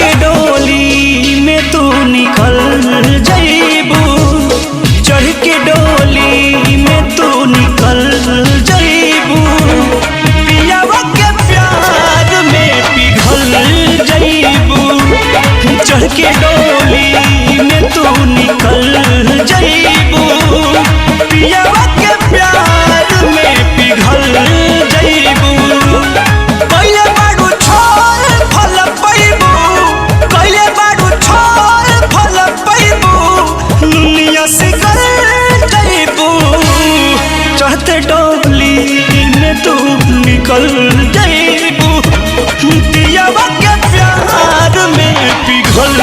के डोली में तू निकल जइबू, चढ़ के डोली में तू निकल जइबू, पियावा के प्यार में पिघल जइबू, चढ़ के डोली में तू निकल जइबू, पियावा के प्यार में पिघल जइबू। कइले बाड़ू छोड़ फल पइबू, कइले बाड़ू छोड़ फल पइबू, दुनिया से गल जइबू, चढ़ते डोली में तू निकल जइबू, पियावा के प्यार में पिघल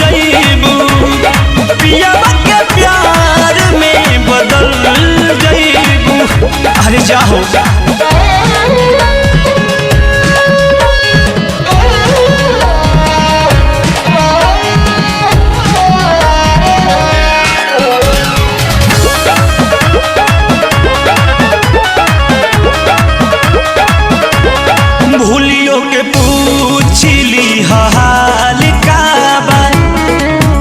जइबू, पियावा के प्यार में बदल जइबू। अरे जाओ भूलियो के पूछली हाल का बा,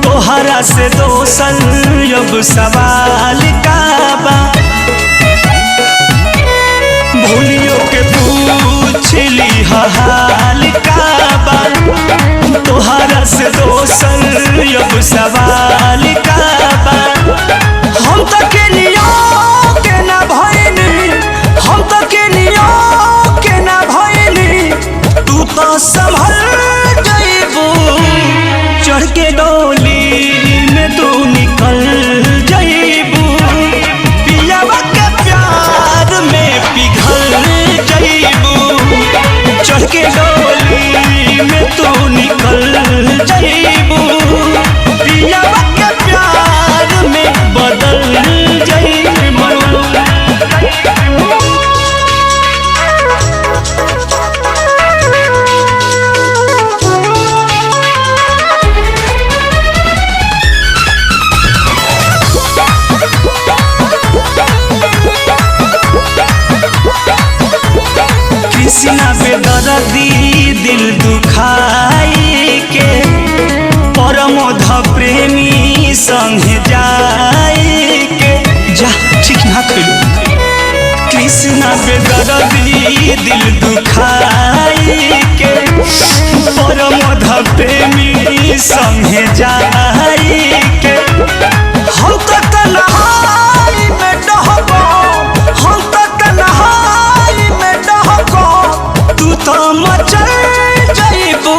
तोहरा से दोसन अब सवाल का बा। भूलियो के पूछली हाल का बा, तोहरा से दोसन अब सवाल का बा। हम तो के नियो के ना भइनी, हम तो के नियो के ना भइनी, तू तो संभल जइबू, चढ़ के डोली में तू निकल जइबू, पियावा के प्यार में पिघल जइबू, चढ़ के डोली में तू निकल जइबू, पियावा के प्यार में बदल जइबू। कृष्णा बेदर्दी दिल दुखाई के, परमोध प्रेमी संगे जाई के, जा ठीक ना कइलू। कृष्णा बेदर्दी दिल दुखाई के, परमोध प्रेमी संगे जाई के, हम तो तन्हाई में डहबो, हम तो तन्हाई में डहबो, तू तो मचल जइबू,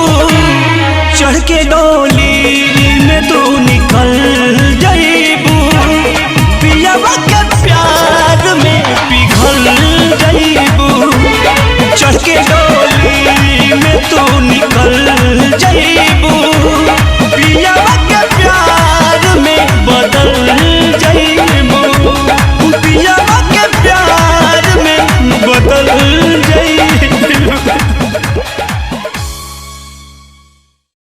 चढ़ के डोली